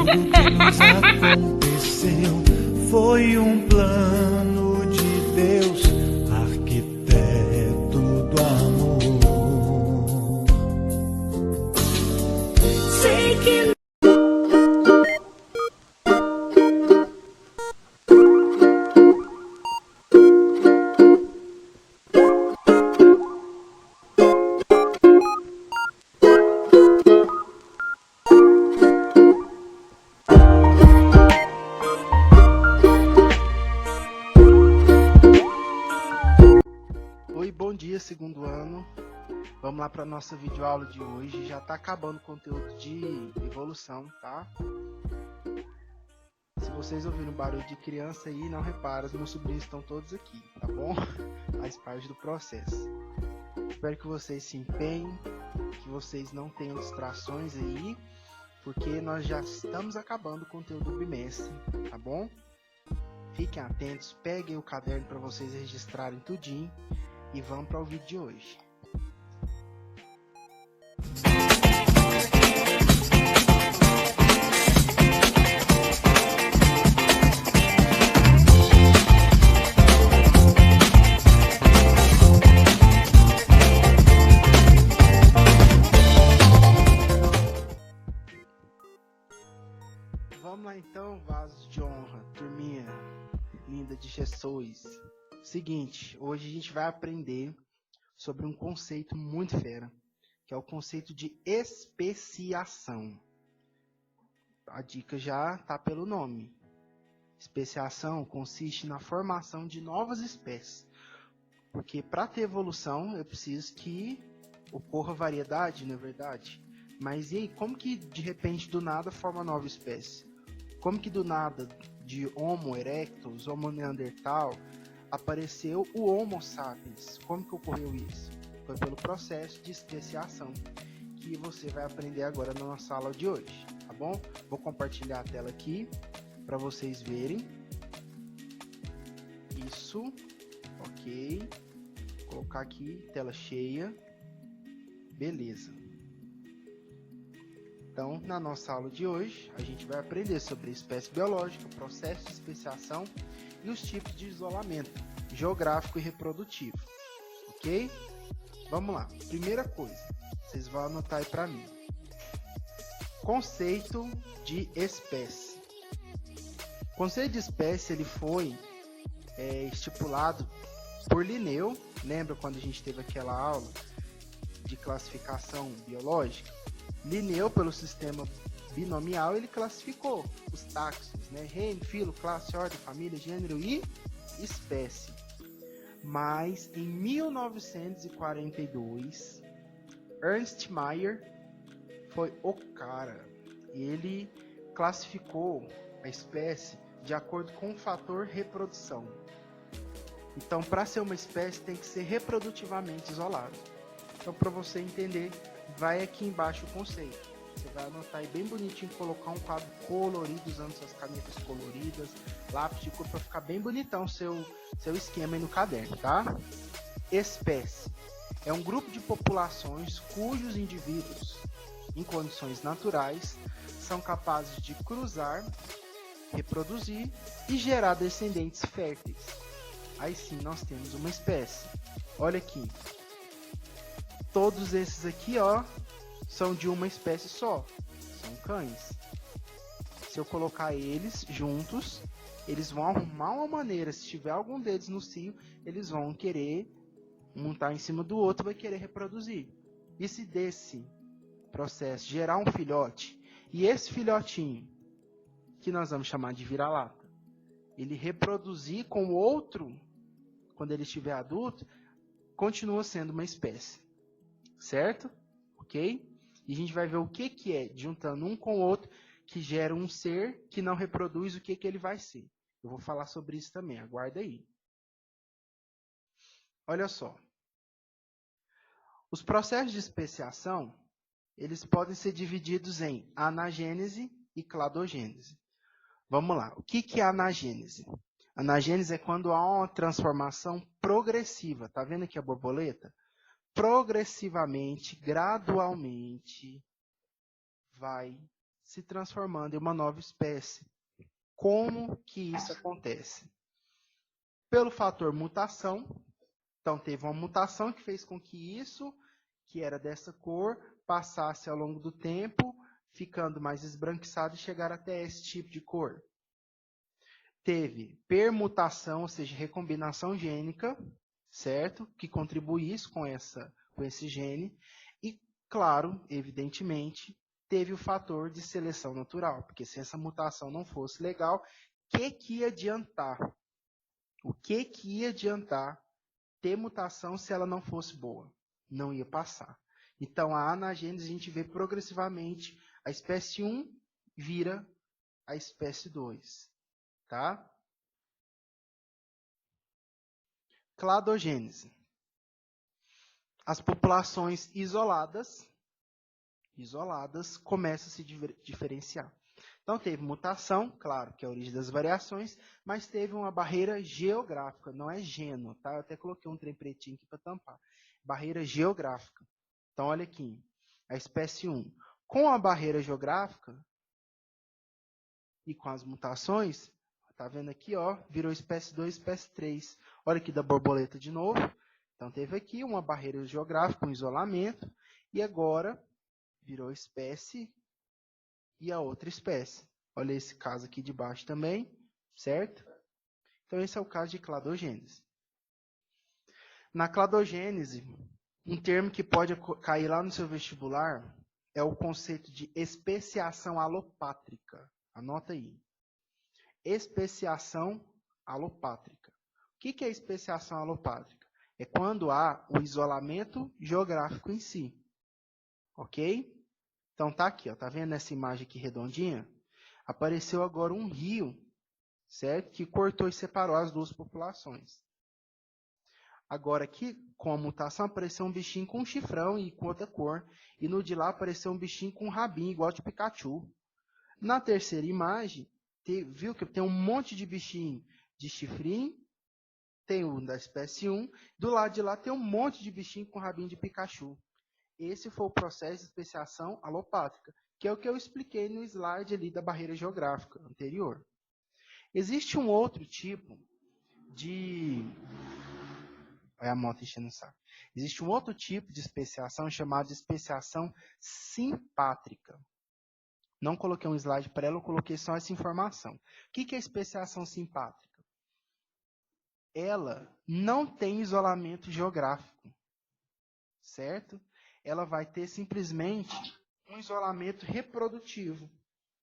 Tudo que nos aconteceu foi um plano de Deus, arquiteto do amor. Sei que Bom dia, segundo ano. Vamos lá para a nossa videoaula de hoje. Já está acabando o conteúdo de evolução, tá? Se vocês ouviram barulho de criança aí, não repara, os meus sobrinhos estão todos aqui, tá bom? Faz parte do processo. Espero que vocês se empenhem, que vocês não tenham distrações aí, porque nós já estamos acabando o conteúdo do bimestre, tá bom? Fiquem atentos, peguem o caderno para vocês registrarem tudinho. E vamos para o vídeo de hoje. Vamos lá então, vasos de honra, turminha linda de Jesus. Seguinte, hoje a gente vai aprender sobre um conceito muito fera, que é o conceito de especiação. A dica já está pelo nome. Especiação consiste na formação de novas espécies, porque para ter evolução eu preciso que ocorra variedade, não é verdade? Mas e aí, como que de repente do nada forma nova espécie? Como que do nada de Homo erectus, Homo neandertal, apareceu o Homo sapiens? Como que ocorreu isso? Foi pelo processo de especiação, que você vai aprender agora na nossa aula de hoje, tá bom? Vou compartilhar a tela aqui para vocês verem. Isso, ok. Vou colocar aqui, tela cheia. Beleza. Então, na nossa aula de hoje, a gente vai aprender sobre a espécie biológica, processo de especiação e os tipos de isolamento geográfico e reprodutivo, ok? Vamos lá. Primeira coisa, vocês vão anotar aí para mim. Conceito de espécie. O conceito de espécie ele foi estipulado por Linneu. Lembra quando a gente teve aquela aula de classificação biológica? Linneu, pelo sistema binomial, ele classificou os táxons, né? Reino, filo, classe, ordem, família, gênero e espécie. Mas em 1942, Ernst Mayr foi o cara. Ele classificou a espécie de acordo com o fator reprodução. Então, para ser uma espécie, tem que ser reprodutivamente isolado. Então, para você entender, vai aqui embaixo o conceito. Você vai anotar aí bem bonitinho, colocar um quadro colorido, usando suas canetas coloridas, lápis de cor, para ficar bem bonitão seu esquema aí no caderno, tá? Espécie é um grupo de populações cujos indivíduos, em condições naturais, são capazes de cruzar, reproduzir e gerar descendentes férteis. Aí sim nós temos uma espécie. Olha aqui. Todos esses aqui, ó, são de uma espécie só. São cães. Se eu colocar eles juntos, eles vão arrumar uma maneira. Se tiver algum deles no cio, eles vão querer montar em cima do outro, vai querer reproduzir. E se desse processo gerar um filhote, e esse filhotinho, que nós vamos chamar de vira-lata, ele reproduzir com o outro, quando ele estiver adulto, continua sendo uma espécie. Certo? Ok? E a gente vai ver o que é, juntando um com o outro, que gera um ser que não reproduz, o que ele vai ser. Eu vou falar sobre isso também, aguarda aí. Olha só. Os processos de especiação, eles podem ser divididos em anagênese e cladogênese. Vamos lá. O que é anagênese? Anagênese é quando há uma transformação progressiva. Tá vendo aqui a borboleta? Progressivamente, gradualmente, vai se transformando em uma nova espécie. Como que isso acontece? Pelo fator mutação. Então, teve uma mutação que fez com que isso, que era dessa cor, passasse ao longo do tempo, ficando mais esbranquiçado e chegar até esse tipo de cor. Teve permutação, ou seja, recombinação gênica, certo? Que contribui isso com esse gene. E, claro, evidentemente, teve o fator de seleção natural, porque se essa mutação não fosse legal, o que ia adiantar? O que ia adiantar ter mutação se ela não fosse boa? Não ia passar. Então, a anagênese, a gente vê progressivamente a espécie 1 vira a espécie 2. Tá? Cladogênese. As populações isoladas começam a se diferenciar. Então, teve mutação, claro, que é a origem das variações, mas teve uma barreira geográfica, não é geno, tá? Eu até coloquei um trem pretinho aqui para tampar. Barreira geográfica. Então, olha aqui, a espécie 1. Com a barreira geográfica e com as mutações, tá vendo aqui, ó, virou espécie 2, espécie 3. Olha aqui da borboleta de novo. Então, teve aqui uma barreira geográfica, um isolamento, e agora virou espécie e a outra espécie. Olha esse caso aqui de baixo também, certo? Então, esse é o caso de cladogênese. Na cladogênese, um termo que pode cair lá no seu vestibular é o conceito de especiação alopátrica. Anota aí. Especiação alopátrica. O que é especiação alopátrica? É quando há o isolamento geográfico em si. Ok? Então, tá aqui, ó, tá vendo essa imagem aqui redondinha? Apareceu agora um rio, certo? Que cortou e separou as duas populações. Agora aqui, com a mutação, apareceu um bichinho com um chifrão e com outra cor. E no de lá apareceu um bichinho com um rabinho, igual de Pikachu. Na terceira imagem, viu que tem um monte de bichinho de chifrinho, tem um da espécie 1, do lado de lá tem um monte de bichinho com rabinho de Pikachu. Esse foi o processo de especiação alopátrica, que é o que eu expliquei no slide ali da barreira geográfica anterior. Existe um outro tipo de... Olha a moto enchendo o saco. Existe um outro tipo de especiação chamado de especiação simpátrica. Não coloquei um slide para ela, eu coloquei só essa informação. O que é especiação simpátrica? Ela não tem isolamento geográfico, certo? Ela vai ter simplesmente um isolamento reprodutivo.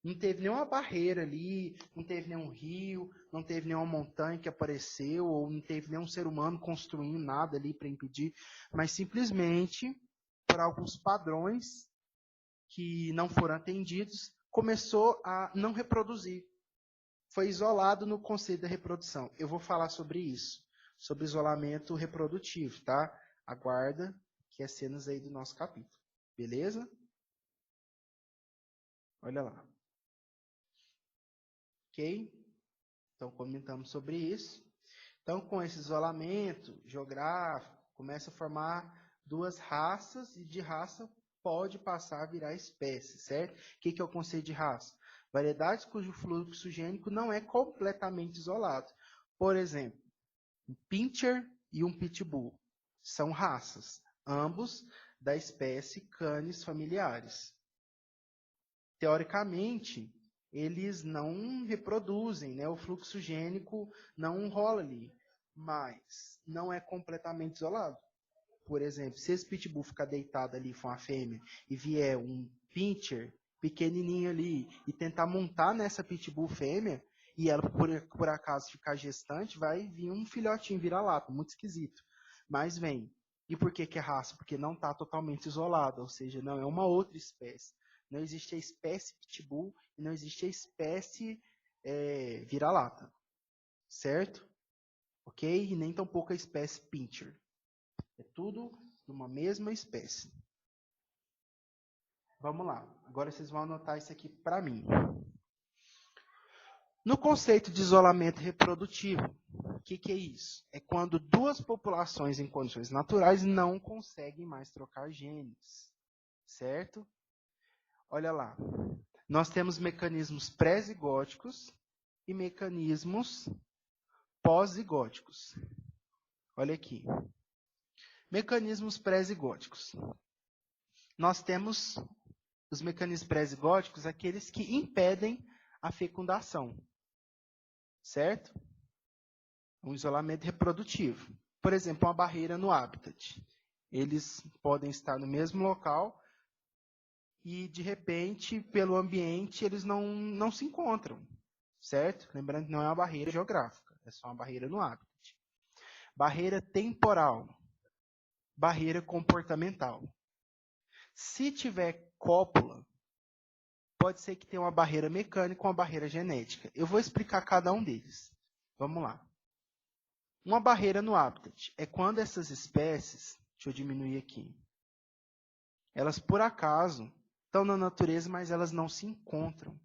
Não teve nenhuma barreira ali, não teve nenhum rio, não teve nenhuma montanha que apareceu, ou não teve nenhum ser humano construindo nada ali para impedir, mas simplesmente, por alguns padrões que não foram atendidos, começou a não reproduzir. Foi isolado no conceito da reprodução. Eu vou falar sobre isso, sobre isolamento reprodutivo, tá? Aguarda que é cenas aí do nosso capítulo. Beleza? Olha lá. Ok? Então, comentamos sobre isso. Então, com esse isolamento geográfico, começa a formar duas raças, e de raça pode passar a virar espécie, certo? O que é o conceito de raça? Variedades cujo fluxo gênico não é completamente isolado. Por exemplo, um pincher e um pitbull são raças, ambos da espécie Canis familiares. Teoricamente, eles não reproduzem, né? O fluxo gênico não rola ali, mas não é completamente isolado. Por exemplo, se esse pitbull ficar deitado ali com a fêmea e vier um pincher pequenininho ali e tentar montar nessa pitbull fêmea e ela por acaso ficar gestante, vai vir um filhotinho vira-lata, muito esquisito. Mas vem. E por que é raça? Porque não está totalmente isolado, ou seja, não é uma outra espécie. Não existe a espécie pitbull e não existe a espécie vira-lata. Certo? Ok? E nem tampouco a espécie pincher. É tudo de uma mesma espécie. Vamos lá. Agora vocês vão anotar isso aqui para mim. No conceito de isolamento reprodutivo, o que é isso? É quando duas populações em condições naturais não conseguem mais trocar genes. Certo? Olha lá. Nós temos mecanismos pré-zigóticos e mecanismos pós-zigóticos. Olha aqui. Mecanismos pré-zigóticos. Nós temos os mecanismos pré-zigóticos, aqueles que impedem a fecundação. Certo? Um isolamento reprodutivo. Por exemplo, uma barreira no habitat. Eles podem estar no mesmo local e, de repente, pelo ambiente, eles não se encontram. Certo? Lembrando que não é uma barreira geográfica, é só uma barreira no habitat. Barreira temporal. Barreira comportamental. Se tiver cópula, pode ser que tenha uma barreira mecânica ou uma barreira genética. Eu vou explicar cada um deles. Vamos lá. Uma barreira no habitat é quando essas espécies, deixa eu diminuir aqui, elas por acaso estão na natureza, mas elas não se encontram.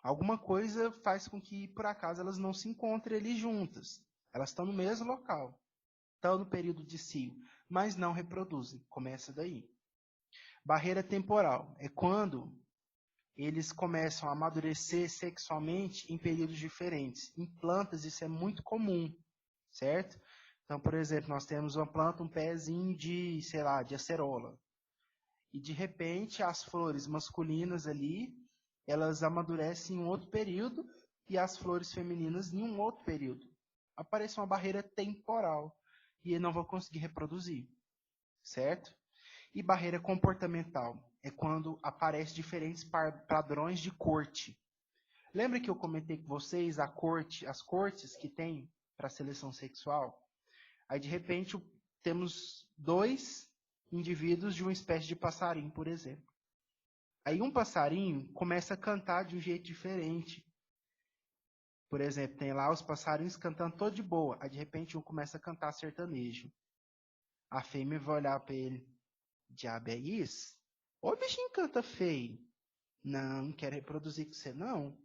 Alguma coisa faz com que por acaso elas não se encontrem ali juntas. Elas estão no mesmo local, estão no período de cio, mas não reproduzem. Começa daí. Barreira temporal é quando eles começam a amadurecer sexualmente em períodos diferentes. Em plantas isso é muito comum. Certo? Então, por exemplo, nós temos uma planta, um pezinho de, sei lá, de acerola. E, de repente, as flores masculinas ali, elas amadurecem em um outro período e as flores femininas em um outro período. Aparece uma barreira temporal e não vão conseguir reproduzir. Certo? E barreira comportamental é quando aparecem diferentes padrões de corte. Lembra que eu comentei com vocês as cortes que tem para a seleção sexual? Aí, de repente, temos 2 indivíduos de uma espécie de passarinho, por exemplo. Aí um passarinho começa a cantar de um jeito diferente. Por exemplo, tem lá os passarinhos cantando todo de boa. Aí, de repente, um começa a cantar sertanejo. A fêmea vai olhar para ele. Diabo é isso? Ô, bichinho canta feio. Não quero reproduzir com você, não.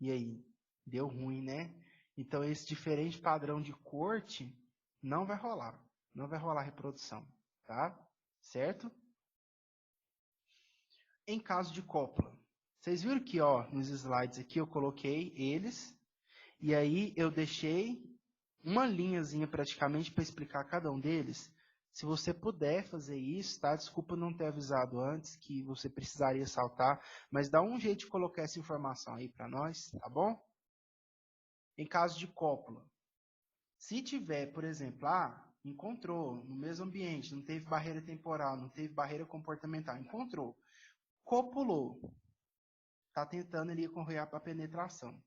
E aí? Deu ruim, né? Então, esse diferente padrão de corte não vai rolar. Não vai rolar reprodução. Tá? Certo? Em caso de cópula. Vocês viram que, ó, nos slides aqui eu coloquei eles. E aí eu deixei uma linhazinha praticamente para explicar cada um deles. Se você puder fazer isso, tá? Desculpa não ter avisado antes que você precisaria saltar. Mas dá um jeito de colocar essa informação aí para nós, tá bom? Em caso de cópula, se tiver, por exemplo, encontrou no mesmo ambiente, não teve barreira temporal, não teve barreira comportamental, encontrou, copulou, está tentando ali correr para a penetração.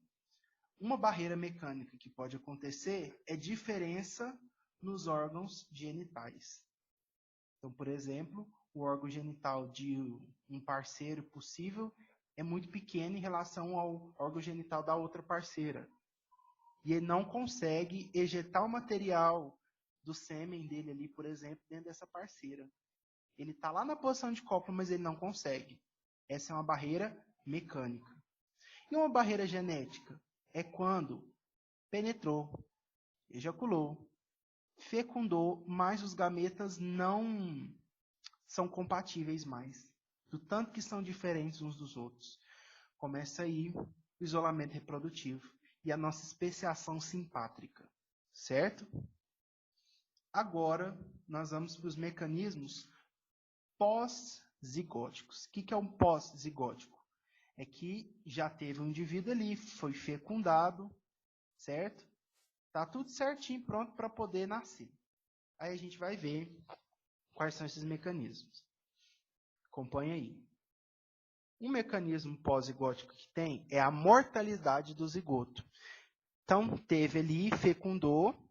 Uma barreira mecânica que pode acontecer é diferença nos órgãos genitais. Então, por exemplo, o órgão genital de um parceiro possível é muito pequeno em relação ao órgão genital da outra parceira. E ele não consegue ejetar o material do sêmen dele ali, por exemplo, dentro dessa parceira. Ele está lá na posição de cópula, mas ele não consegue. Essa é uma barreira mecânica. E uma barreira genética é quando penetrou, ejaculou, fecundou, mas os gametas não são compatíveis mais. Do tanto que são diferentes uns dos outros. Começa aí o isolamento reprodutivo e a nossa especiação simpátrica, certo? Agora, nós vamos para os mecanismos pós-zigóticos. O que é um pós-zigótico? É que já teve um indivíduo ali, foi fecundado, certo? Tá tudo certinho, pronto para poder nascer. Aí a gente vai ver quais são esses mecanismos. Acompanha aí. Um mecanismo pós-zigótico que tem é a mortalidade do zigoto. Então, teve ali, fecundou.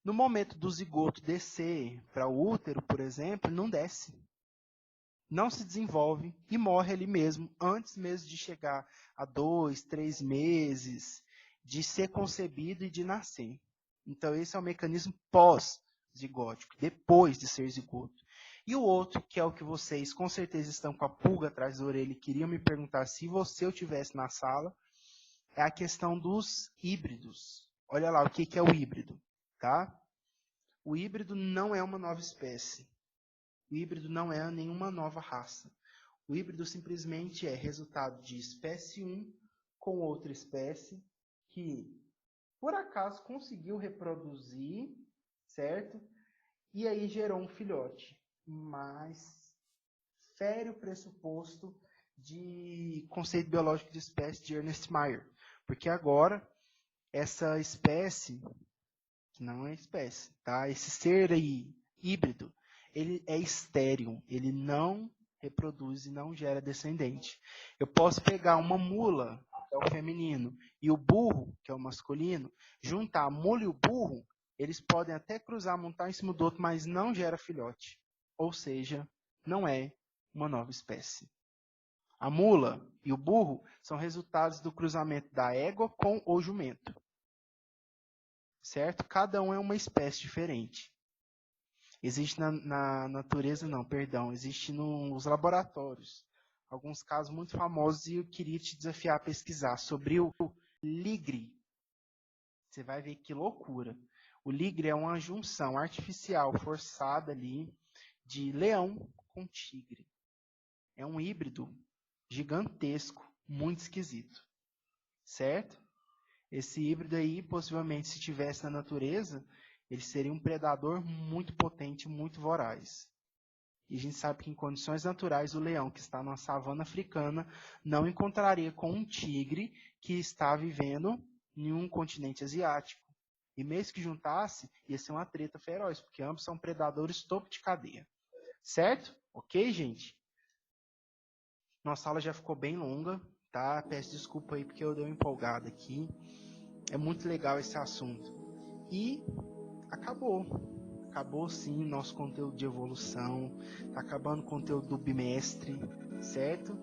No momento do zigoto descer para o útero, por exemplo, não desce. Não se desenvolve e morre ali mesmo, antes mesmo de chegar a 2, 3 meses, de ser concebido e de nascer. Então, esse é o mecanismo pós-zigótico, depois de ser zigoto. E o outro, que é o que vocês com certeza estão com a pulga atrás da orelha e queriam me perguntar se eu estivesse na sala, é a questão dos híbridos. Olha lá o que é o híbrido. Tá? O híbrido não é uma nova espécie. O híbrido não é nenhuma nova raça. O híbrido simplesmente é resultado de espécie 1 com outra espécie que, por acaso, conseguiu reproduzir, certo? E aí gerou um filhote. Mas fere o pressuposto de conceito biológico de espécie de Ernest Mayr. Porque agora, essa espécie, que não é espécie, tá? Esse ser aí, híbrido, ele é estéril, ele não reproduz e não gera descendente. Eu posso pegar uma mula, que é o feminino, e o burro, que é o masculino, juntar a mula e o burro, eles podem até cruzar, montar em cima do outro, mas não gera filhote. Ou seja, não é uma nova espécie. A mula e o burro são resultados do cruzamento da égua com o jumento. Certo? Cada um é uma espécie diferente. Existe na natureza, não, perdão, existe nos laboratórios. Alguns casos muito famosos e eu queria te desafiar a pesquisar sobre o ligre. Você vai ver que loucura. O ligre é uma junção artificial forçada ali de leão com tigre. É um híbrido gigantesco, muito esquisito. Certo? Esse híbrido aí, possivelmente, se estivesse na natureza, ele seria um predador muito potente, muito voraz. E a gente sabe que em condições naturais, o leão que está na savana africana não encontraria com um tigre que está vivendo em um continente asiático. E mesmo que juntasse, ia ser uma treta feroz, porque ambos são predadores topo de cadeia. Certo? Ok, gente? Nossa aula já ficou bem longa, tá? Peço desculpa aí porque eu dei uma empolgada aqui. É muito legal esse assunto. E acabou. Acabou sim nosso conteúdo de evolução. Tá acabando o conteúdo do bimestre, certo?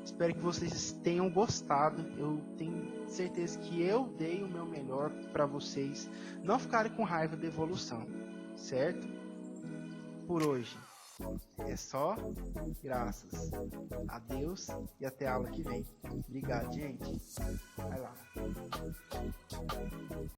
Espero que vocês tenham gostado. Eu tenho certeza que eu dei o meu melhor para vocês não ficarem com raiva da evolução, certo? Por hoje é só. Graças a Deus e até a aula que vem. Obrigado, gente. Vai lá.